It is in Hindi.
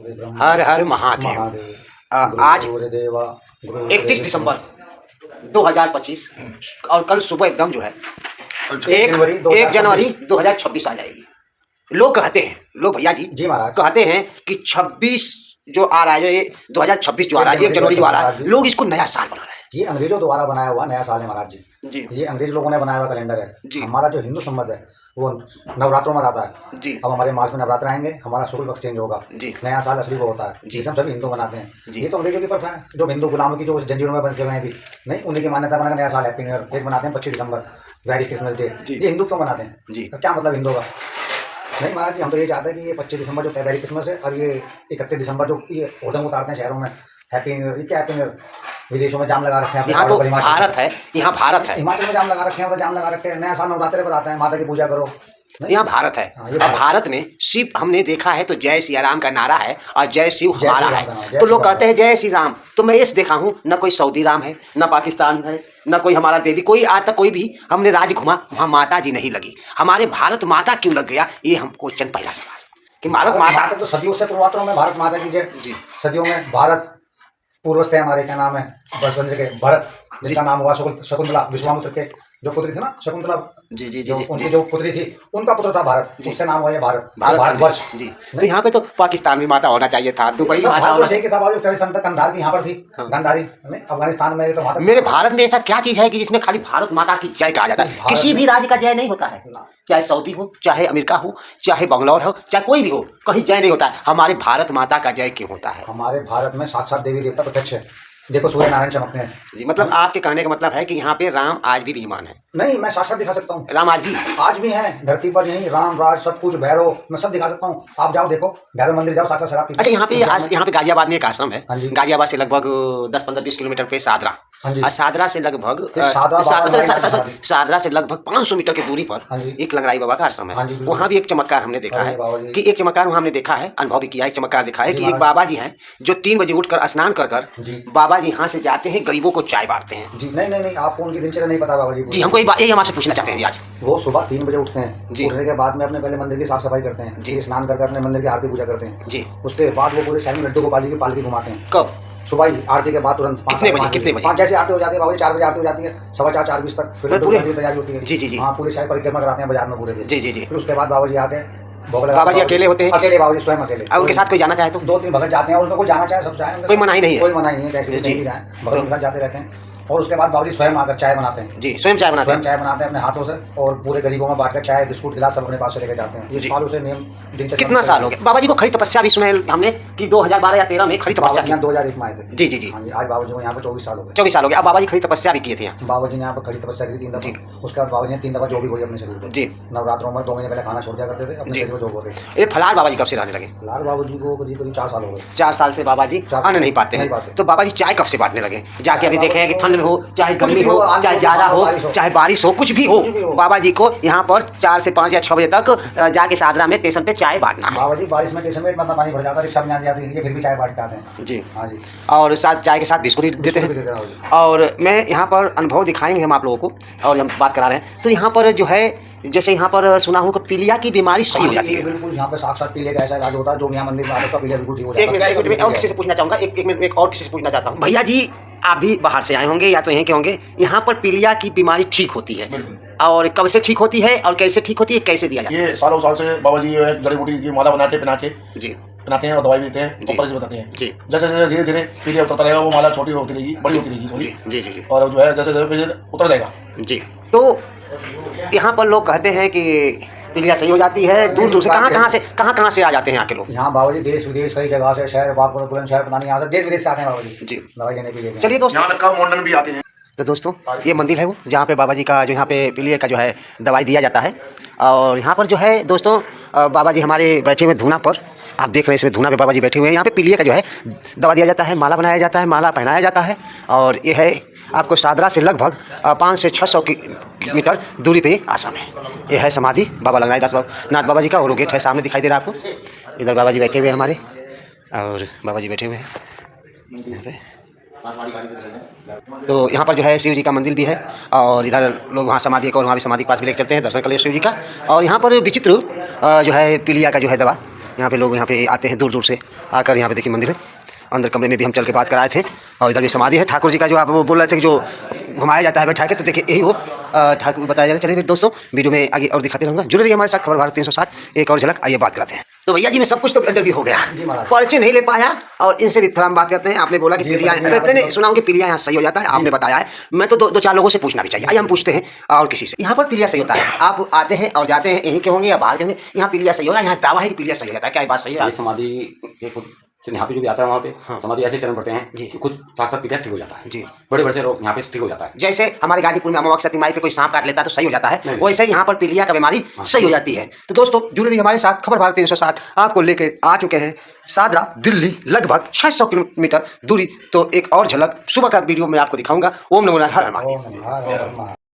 हर हर महादेव। आज 31 दिसंबर 2025 और कल सुबह एकदम जो है 1 जनवरी 2026 आ जाएगी। लोग कहते हैं, लोग भैया जी महाराज कहते हैं कि 26 जो आ रहा है, जो ये 2026 जो आ रहा है, 1 जनवरी जो आ रहा है, लोग इसको नया साल बना रहे हैं। ये अंग्रेजों द्वारा बनाया हुआ नया साल है महाराज जी। ये अंग्रेज लोगों ने बनाया हुआ कैलेंडर है। हमारा जो हिंदू संबंध है वो नवरात्रों में आता है जी। अब हमारे मार्च में नवरात्र आएंगे, हमारा शुक्ल पक्ष चेंज होगा, नया साल असली वो होता है जिसे हम सभी हिंदू मनाते हैं। ये तो अंग्रेजों की प्रथा है, जो हिंदू गुलामों की जो जंजीरों में बंधे हुए हैं, भी नहीं उन्हीं की मान्यता बनाकर नया साल हैप्पी न्यू ईयर एक मनाते हैं 25 दिसंबर वेरी क्रिसमस डे। ये हिंदू क्यों मनाते हैं जी? क्या मतलब हिंदू का? नहीं महाराज जी, हम तो ये चाहते हैं कि ये 25 दिसंबर जो वेरी क्रिसमस है और ये 31 दिसंबर जो ये होर्डिंग उतारते हैं शहरों में हैप्पी न्यू ईयर, ये क्या हैप्पी न्यू ईयर? विदेशों में जाम लगा रखे हैं, यहाँ तो भारत है, यहाँ भारत है, हिमाचल में जाम लगा रखे हैं, तो जाम लगा रखे हैं। नया साल नवरात्रे पर आता है, माता की पूजा करो, यहाँ भारत है। और भारत में सिर्फ हमने देखा है तो जय सिया राम का नारा है और जय शिव हमारा है। तो लोग कहते हैं जय श्री राम, तो मैं ये देखा हूँ न कोई सऊदी राम है, न पाकिस्तान है, न कोई हमारा देवी, कोई आज तक कोई भी हमने राज्य घुमा वहाँ माता जी नहीं लगी। हमारे भारत माता क्यों लग गया, ये हम क्वेश्चन पहला सवाल कि भारत माता तो सदियों से पूर्वात्रों में भारत माता की जय जी। सदियों में भारत पूर्वज थे हमारे, क्या नाम है बसवंत के भरत, जिनका नाम हुआ शकुंतला, विश्वामित्र के जो पुत्री थी ना शकुंतला जी जी जी, उनकी जो पुत्री थी उनका पुत्र था भारत, उससे नाम हुआ ये भारतवर्ष जी। तो यहाँ पे तो पाकिस्तान भी माता होना चाहिए था, दुबई माता होना चाहिए था, कंधार की यहाँ पर थी, गंधारी अफगानिस्तान में। तो मेरे भारत में ऐसा क्या चीज है कि जिसमें खाली भारत माता की जय कहा जाता है? किसी भी राज्य का जय नहीं होता है, चाहे सऊदी हो, चाहे अमेरिका हो, चाहे बंगलौर हो, चाहे कोई भी हो, कहीं जय नहीं होता है। हमारे भारत माता का जय क्यों होता है? हमारे भारत में साक्षात देवी देवता प्रत्यक्ष है। देखो सूर्य नारायण चमकते हैं जी। मतलब आपके कहने का मतलब है कि यहाँ पे राम आज भी विद्यमान है? नहीं, मैं साक्षात दिखा सकता हूँ, राम आज भी है धरती पर, यहीं राम राज सब कुछ, भैरव, मैं सब दिखा सकता हूँ। आप जाओ देखो भैरव मंदिर जाओ, साक्षात शराब पीजिए। अच्छा, यहाँ पे गाजियाबाद में एक आश्रम है, गाजियाबाद से लगभग 10-15-20 किलोमीटर पे सादरा, और सादरा से लगभग 500 मीटर की दूरी पर एक लंगड़ाई बाबा का आश्रम है। वहाँ भी एक चमत्कार हमने देखा है कि एक चमत्कार वहाँ हमने देखा है, अनुभव भी किया है। एक चमत्कार दिखा है कि एक बाबा जी हैं जो 3 बजे उठकर स्नान कर बाबा जी यहाँ से जाते हैं, गरीबों को चाय बांटते हैं जी। नहीं, आपको उनकी दिनचर्या नहीं पता बाबा जी? हमको यही हम आपसे पूछना चाहते हैं जी। आज वो सुबह 3 बजे उठते हैं जी। उठने के बाद में अपने पहले मंदिर की साफ सफाई करते हैं जी, स्नान करके अपने मंदिर की आरती पूजा करते हैं जी। उसके बाद वो पूरे शहर में लड्डू गोपाल जी की पालकी घुमाते हैं। कब? सुबह ही आरती के बाद तुरंत। कितने बजे? 5 जैसे आरती हो जाती है बाबा जी, 4 बजे आरती हो जाती है, 4:15 4:20 तक फिर पूरी तैयारी होती है जी। हाँ, पूरे शहर परिक्रमा कराते हैं बाजार में पूरे दिन जी। फिर उसके बाद बाबा जी आके बाबा जी अकेले होते हैं? अकेले बाबा जी स्वयं अकेले। और उनके साथ कोई जाना चाहे तो 2-3 भगत जाते हैं, उनको कोई जाना चाहे सब चाहे, कोई मनाही नहीं है, कोई मनाही नहीं है, कैसे भी जाए भगत जाते रहते हैं। और उसके बाद बाबा जी स्वयं आकर चाय बनाते हैं जी। स्वयं चाय बनाते हैं अपने हाथों से, और पूरे गरीबों में बांटकर चाय बिस्कुट गिलास सब अपने पास से लेकर जाते हैं। ये सालों से नियम दिनचर्या। कितना साल हो गया बाबा जी को खड़ी तपस्या भी सुना है हमने कि 2012 या 13 में खड़ी तपस्या की? 2001 में आए थे जी। आज बाबा जी को यहाँ पर 24 साल हो गए। 24 साल हो गया। अब बाबा जी खड़ी तपस्या भी किए थे यहाँ? बाबा जी ने यहाँ पर खड़ी तपस्या की 3 दफा। उसके बाद बाबा जी ने 3 दफा जो भी हुई अपने शरीर पर जी। नवरात्रों में 2 महीने पहले खाना छोड़ दिया करते थे, अपने शरीर में जो होते। ये फलार बाबा जी कब से रहने लगे? फलार बाबा जी को करीब 4 साल हो गए। 4 साल से बाबा जी अन्न नहीं पाते हैं। तो बाबा जी चाय कब से बांटने लगे? जाके अभी देखे हैं कि ठंड में हो, चाहे गर्मी हो, चाहे ज्यादा हो, चाहे बारिश हो, कुछ भी हो, बाबा जी को यहाँ पर 4 से 5 या 6 बजे तक जाके सादरा में स्टेशन पे चाय बांटना है। बाबा जी बारिश में स्टेशन में इतना पानी भर जाता है, रिक्शा में नहीं आती है, फिर भी चाय बांटते आते हैं जी। हाँ जी। और साथ चाय के साथ बिस्कुट देते हैं। और मैं यहाँ पर अनुभव दिखाएंगे हम आप लोगों को, और हम बात करा रहे हैं तो यहाँ पर जो है, जैसे यहाँ पर सुना हूँ कि पीलिया की बीमारी सही हो जाती है। बिल्कुल, यहाँ पे साक्षात पीलिया का ऐसा इलाज होता है, जो यहाँ मंदिर में आता है पीलिया बिल्कुल ठीक हो जाता है। एक मिनट और किसी से पूछना चाहूँगा, एक और किसी से पूछना चाहता हूँ। भैया जी आप भी बाहर से आए होंगे या तो यहीं के होंगे, यहाँ पर पीलिया की बीमारी ठीक होती है, और कब से ठीक होती है और कैसे ठीक होती है, कैसे दिया जाता है? ये सालों साल से बाबा जी जड़ी बूटी की माला बनाते पहना के जी, बनाते हैं और दवाई देते हैं, ऊपर से बताते हैं जी। जैसे जैसे धीरे धीरे पीलिया उतरता रहेगा, वो माला छोटी होती रहेगी, बड़ी होती रहेगी जी, और जो है जैसे जैसे उतर जाएगा जी। तो यहाँ पर लोग कहते हैं कि पीलिया सही हो जाती है, दूर दूर से कहाँ से आ जाते हैं यहाँ के लोग? यहाँ बाबा जी देश विदेश कई जगह से, शहर बुलंदशहर पता नहीं, यहाँ से देश विदेश से आते हैं बाबा जी दवाई लेने के लिए। चलिए दोस्तों, यहाँ तक का मॉडर्न भी आते हैं। तो दोस्तों ये मंदिर है वो जहाँ पे बाबा जी का जो यहाँ पे पीलिया का जो है दवाई दिया जाता है। और यहाँ पर जो है दोस्तों बाबा जी हमारे बैठे हुए धूना पर, आप देख रहे हैं इसमें धूना पे बाबा जी बैठे हुए हैं। यहाँ पे पीलिया का जो है दवा दिया जाता है, माला बनाया जाता है, माला पहनाया जाता है। और ये है आपको सादरा से लगभग 500 से 600 मीटर दूरी पे आश्रम है। ये है समाधि बाबा लंगड़ाई दास नाथ बाबा जी का, और गेट है सामने दिखाई दे रहा है आपको। इधर बाबा जी बैठे हुए हैं हमारे, और बाबा जी बैठे हुए हैं यहाँ पे। तो यहाँ पर जो है शिव जी का मंदिर भी है, और इधर लोग वहाँ समाधि को, और वहाँ भी समाधि के पास भी लेकर चलते हैं, दर्शन कर लिए शिव जी का। और यहाँ पर विचित्र जो है पीलिया का जो है दवा यहाँ पे लोग यहाँ पे आते हैं दूर दूर से आकर। यहाँ पे देखिए मंदिर है, अंदर कमरे में भी हम चल के पास कराए थे। और इधर भी समाधि है ठाकुर जी का, जो आप वो बोल रहे थे कि जो घुमाया जाता है बैठा के, तो देखिए यही वो ठाकुर बताया जा रहा है। चलिए दोस्तों वीडियो में आगे और दिखाते रहूँगा, जुड़े रहिए हमारे साथ। खबर भारत 360 एक और झलक, आइए बात कराते हैं। तो भैया जी मैं सब कुछ तो इंटरव्यू हो गया, परिचय नहीं ले पाया, और इनसे भी थोड़ा हम बात करते हैं। आपने बोला कि पीलिया, मैंने सुना हूँ कि पीलिया यहाँ सही हो जाता है, आपने बताया है। मैं तो दो चार लोगों से पूछना भी चाहिए, आइए हम पूछते हैं और किसी से। यहाँ पर पीलिया सही होता है, आप आते हैं और जाते हैं, यहीं के होंगे या बाहर के होंगे? यहाँ पीलिया सही हो रहा है, यहाँ दावा है कि पीलिया सही हो जाता है, क्या ये बात सही है? समाधि के खुद यहाँ पे जो भी आता है वहाँ पे समाधि ऐसे चरण पड़ते हैं जी, खुद साथ साथ पीलिया ठीक हो जाता है जी। बड़े बड़े से रोग यहाँ पे ठीक हो जाता है। जैसे हमारे गाजीपुर में अमावस्या तिमाही पे कोई सांप काट लेता है तो सही हो जाता है, वैसे ही यहाँ पर पीलिया का बीमारी सही हो जाती है। तो दोस्तों जुड़े रहिए हमारे साथ, खबर भारत 360 आपको लेके आ चुके हैं सादरा दिल्ली, लगभग 600 किलोमीटर दूरी। तो एक और झलक सुबह का वीडियो में आपको दिखाऊंगा। ओम नमो नारायण, हर हर महादेव।